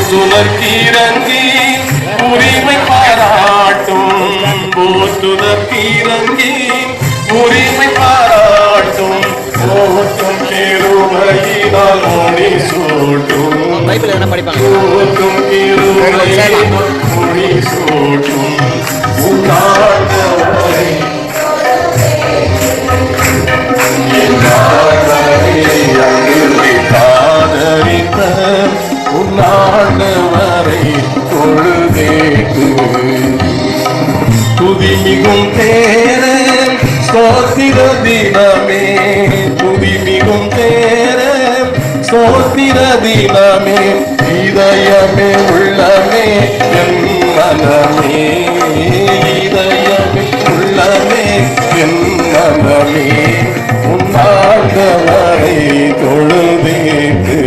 போற்றுதற்கிறங்கி உரிமை பாராட்டும், போற்றுதற்கிறங்கி உரிமை பாராட்டும், போற்றும் கிருபையினால் முடி சூட்டும், போற்றும் கிருபையினால் முடி சூட்டும். உன்னாண்டவரை ஆதரித்த உன்னாண்டவரை தொழுதேக்கு துதிமிகும் தேர ஸ்தோத்திர தினமே, துதிமிகும் தேர ஸ்தோத்திர தினமே, இதயமே உள்ளமே என் மனமே, இதயமே உள்ளமே என் மனமே, உன்னாண்டவரை தொழுதேக்கு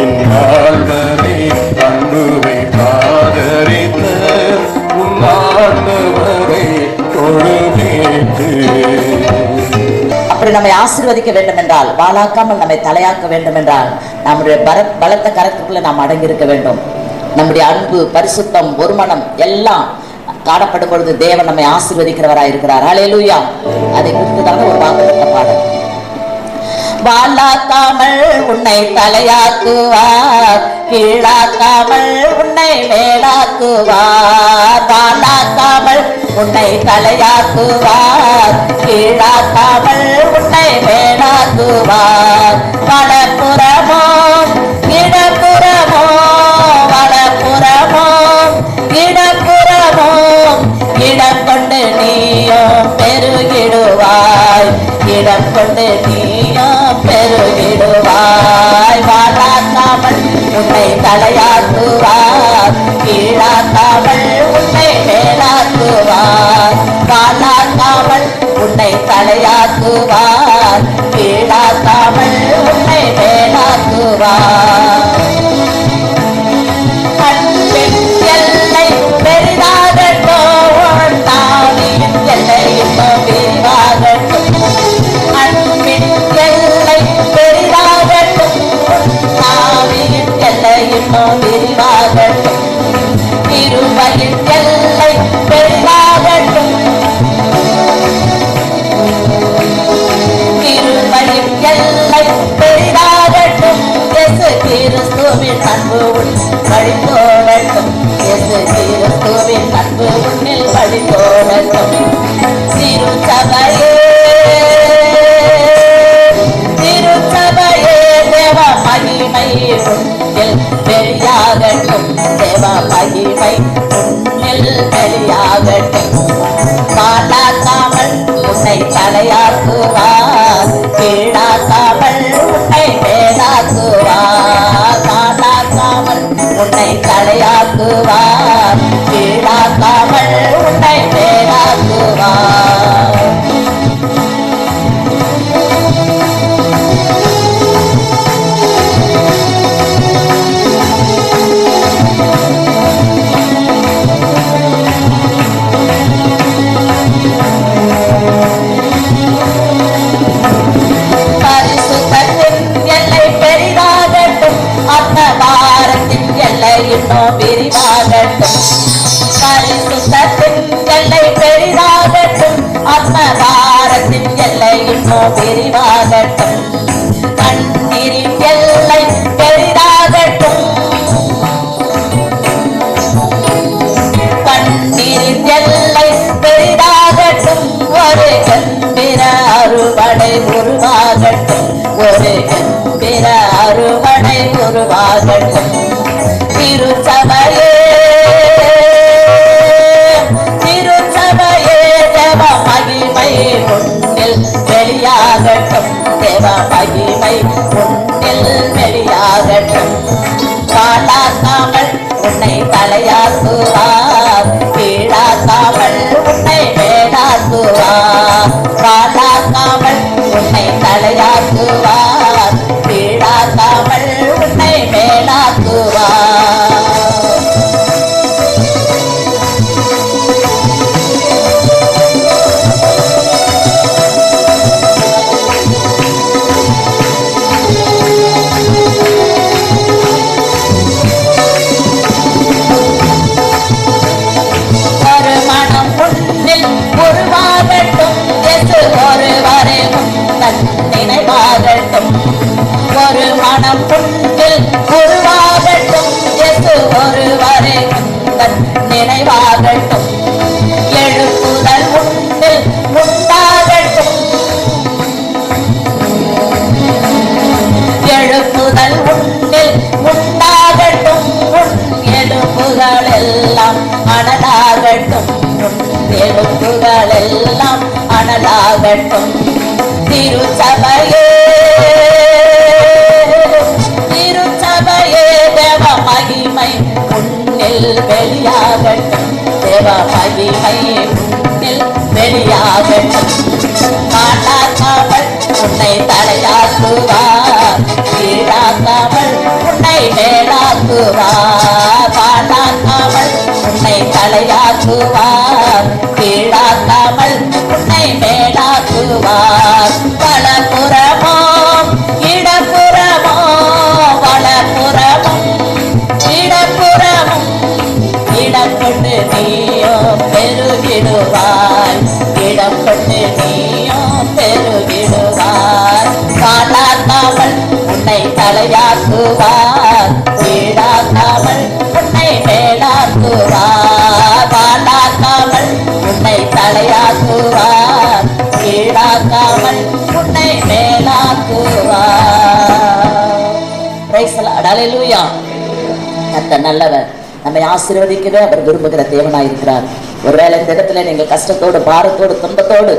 இந்நாள்வரை அன்புவை ஆதரித்த உன்னாண்டவரை தொழுதேக்கு. அப்படி நம்மை ஆசீர்வதிக்க வேண்டும் என்றால், வாழாக்காமல் நம்மை தலையாக்க வேண்டும் என்றால், நம்முடைய பலத்த கரத்துக்குள்ள நாம் அடங்கியிருக்க வேண்டும். நம்முடைய அன்பு, பரிசுத்தம், ஒரு மனம் எல்லாம் காணப்படும் பொழுது தேவன் நம்மை ஆசீர்வதிக்கிறவராய் இருக்கிறார். ஹல்லேலூயா. அதை குறித்துதான் ஒரு வாக்குத்த பாடல். வாழாக்காமல் உன்னை தலையாக்குவார், கீழாக்காமல் உன்னை மேலாக்குவார். வாழாக்காமல் உன்னை தலையாக்குவார், கீழாக்காமல் உன்னை மேலாக்குவார். வலப்புறமோ இடப்புறமோ, வலப்புறமோ இடப்புறமோ, இடம் கொண்டு நீயும் பெருகிடுவாய், இடம் கொண்டு நீயும் பெருகிடுவாய். வாழாக்காமல் உன்னை தலையாக்குவார், கீழாக்காமல் உன்னை மேலாக்குவார். வாழாக்காமல் உன்னை தலையாக்குவார், கீழாக்காமல் உன்னை மேலாக்குவார். அன்பின் எல்லை பெரிதாகட்டும், தானியின் எல்லை இன்னும் விரிவாகட்டும். அன்பின் எல்லை பெரிதாகட்டும், தானியின் எல்லை இன்னும் விரிவாகட்டும். கிருபையின் எல்லை பெரிதாகட்டும், கிருபையின் எல்லை பெரிதாகட்டும். இயேசு கிறிஸ்துவின் அன்பு வழித்தோடட்டும், இயேசு கிறிஸ்துவின் அன்பு உன்னில் வழித்தோடட்டும். திருச்சபையே, திருச்சபையே, தேவ மகிமை உன்னில் வெளியாகட்டும், தேவ மகிமை உன்னில் வெளியாகட்டும். வாழாக்காமல் உன்னை தலையாக்குவார், கீழாக்காமல் உன்னை மேலாக்குவார். வாழாக்காமல் உன்னை தலையாக்குவார், கீழாக்காமல் உன்னை மேலாக்குவார். இன்னும் விரிவாகட்டும், பரிசுத்தத்தின் எல்லை பெரிதாகட்டும், ஆத்மபாரத்தின் எல்லை இன்னும் விரிவாகட்டும். கண்ணீரின் எல்லை பெரிதாகட்டும், கண்ணீரின் எல்லை பெரிதாகட்டும். ஒரு கம்பீர அறுவடை உருவாகட்டும், ஒரு கம்பீர அறுவடை உருவாகட்டும். திருச்சபையே, திருச்சபையே, தேவ மகிமை உன்னில் வெளியாகட்டும், தேவ மகிமை உன்னில் வெளியாகட்டும். வாழாக்காமல் உன்னை தலையாக்குவார், கீழாக்காமல் உன்னை மேலாக்குவார். வாழாக்காமல் உன்னை தலையாக்குவார், கீழாக்காமல் உன்னை மேலாக்குவார். உன்னில் உருவாகட்டும். இயேசு ஒருவரே உந்தன் நினைவாகட்டும். எழுப்புதல் உன்னில் உண்டாகட்டும். எழுப்புதல் உன்னில் உண்டாகட்டும். உன் எழுப்புகள் எல்லாம் அனலாகட்டும். உன் எழுப்புகள் எல்லாம் அனலாகட்டும். திருச்சபையே திருச்சபையே தேவ மகிமை உன்னில் வெளியாகட்டும். தேவ மகிமை உன்னில் வெளியாகட்டும். காட்டாக்காமல் உன்னை தலையாக்குவார். கீழாக்காமல் உன்னை மேலாக்குவார். காட்டாக்காமல் உன்னை தலையாக்குவார். கீழாக்காமல் உன்னை மேலாக்குவார். வலப்புறமோ இடப்புறமோ வலப்புறமும் இடப்புறமும் இடப்பட்டு நீயோ பெருகிடுவாய். இடப்பட்டு நீயோ பெருகிடுவாய். காட்டாக்காமல் உன்னை தலையாக்குவார். கீழாக்காமல் உன்னை மேலாக்குவார். காட்டாக்காமல் உன்னை தலையாக்குவார். கீழாக்காமல் உன்னை மேலாக்குவார். Praise the Lord. ஹல்லேலூயா. கர்த்தர் நல்லவர். நம்மை ஆசீர்வதிக்கவே அவர் விரும்புகிற தேவனாய் இருக்கிறார். ஒருவேளை இந்த இடத்துல நீங்கள் கஷ்டத்தோடு பாரத்தோடு துன்பத்தோடு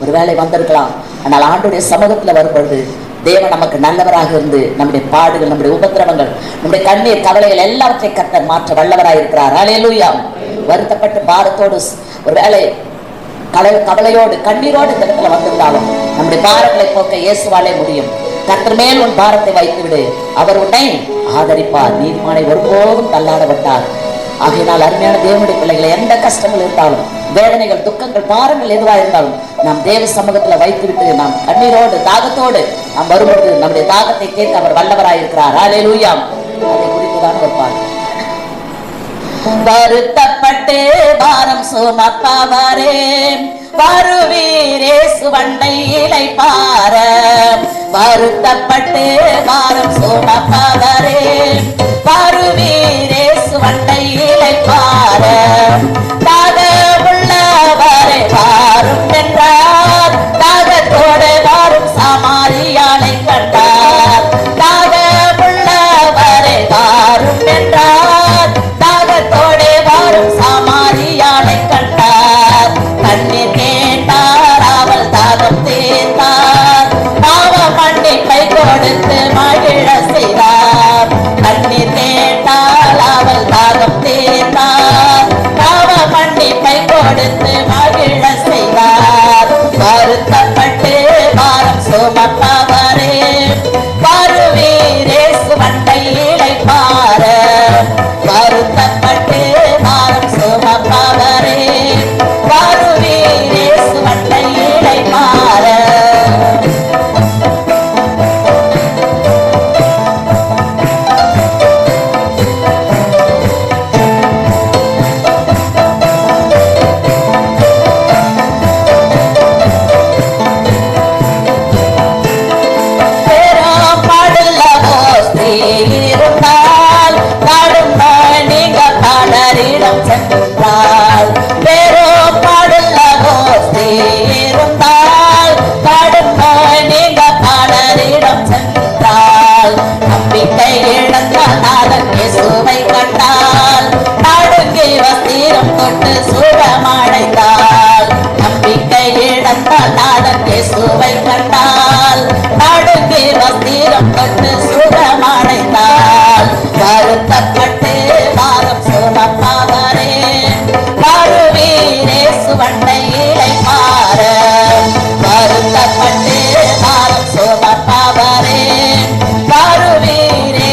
ஒருவேளை வந்திருக்கலாம். ஆனால் ஆண்டுடைய சமூகத்துல வரும்பொழுது தேவன் நமக்கு நல்லவராக இருந்து நம்முடைய பாடுகள், நம்முடைய உபத்திரவங்கள், நம்முடைய கண்ணீர் கவலைகள் எல்லாவற்றையும் கர்த்தர் மாற்ற வல்லவராய் இருக்கிறார். ஹல்லேலூயா. வருத்தப்பட்டு பாரத்தோடு ஒருவேளை கவலையோடு கண்ணீரோடு இந்த இடத்துல வந்திருந்தாலும் நம்முடைய பாரங்களை போக்க இயேசுவாலே முடியும். கர்த்தர் மேல் உன் பாரத்தை வைத்து விடு. அவர் உன்னை ஆதரிப்பார். நீதிமானை ஒருபோதும் தள்ளாட விட்டார். ஆகையினால் அருமையான தேவனுடைய பிள்ளைகளை எந்த கஷ்டங்கள் இருந்தாலும், வேதனைகள், துக்கங்கள், பாரங்கள் எதுவாக இருந்தாலும் நாம் தேவ சமூகத்துல வைத்துவிட்டு நாம் கண்ணீரோடு தாகத்தோடு நாம் வரும்போது நம்முடைய தாகத்தை கேட்க அவர் வல்லவராய் இருக்கிறார். ஹல்லேலூயா. அதை குறித்துதான் ஒரு பாடல். வருத்தப்பட்டு பாரம் சுமப்பவரே வருவீரே சுவண்டை இளைப்பார. வருத்தப்பட்டு பாரம் சுமப்பவரே வருவீரே சுவண்டை இளைப்பார. தாகமுள்ளவரை வாரும் என்றார். தாகத்தோடு வாரும் சமாரியாளை கண்டார். தாகமுள்ளவரை வாரும் என்றார். தாகத்தோடு வாரும் சமாரியாளை கண்டார். கண்ணீர் கேட்டார், அவள் தாகம் தீர்த்தார். பாவ மன்னிப்பை கொடுத்து மகிழ செய்தார். கண்ணீர் கேட்டால் அவள் தாகம் தீர்த்தார். பாவ மன்னிப்பை கொடுத்து மகிழ செய்தார். வருத்தப்பட்டு பாரம் சுமப்பவரே வருவீரே சுவண்டை இளைப்பார. வருத்தப்பட்டு பாரம் சுமப்பவரே வருவீரே சுவண்டை இளைப்பார. சென்றால் வேறோ பாடல்லவோ இருந்தால் பாடும் நீங்க பாடலிடம் சென்றால். நம்பிக்கை இழந்த நாதன் இயேசுவை கண்டால் நாடுங்கி வஸ்திரம் தொட்டு சுகமடைந்தால். நம்பிக்கை இழந்த நாதன் இயேசுவை கண்டால் நாடுங்கி வஸ்திரம் தொட்டு சுகமடைந்தால். வருத்தப்பட்டு பாரம் சுமப்பவரே வருவீரே சுவண்டை இளைப்பார. வருத்தப்பட்டு பாரம் சுமப்பவரே வருவீரே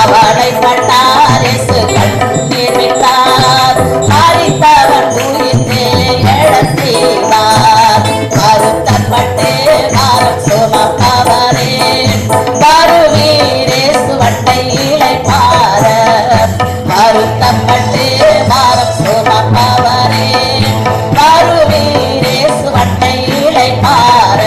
அவளைப்பட்டார் இயேசு கண்ணீர் விட்டார் மரித்தவன் உயிர்த்தே எழச் செய்தார் வருத்தப்பட்டு பாரம் சுமப்பவரே வருவீர் இயேசுவண்டை இளைப்பாற வருத்தப்பட்டு பாரம் சுமப்பவரே வருவீர் இயேசுவண்டை இளைப்பாற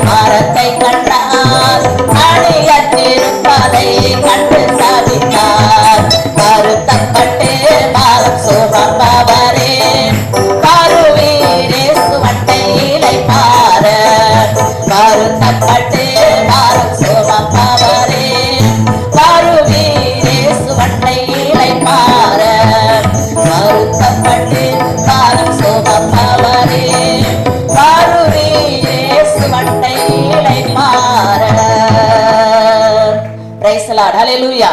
மரத்தை கண்டார் அணியத்திருப்பதை கண்டு சபித்தார் வருத்தப்பட்டு பாரம் சுமப்பவரே வருவீர் இயேசுவண்டை இளைப்பாற வருத்தப்பட்டு பாரம் சுமப்பவரே வருவீர் இயேசுவண்டை இளைப்பாற வருத்தப்பட்டு பாரம் சுமப்பவரே வருவீர் இயேசுவண்டை இளைப்பாற. Praise the Lord. Hallelujah.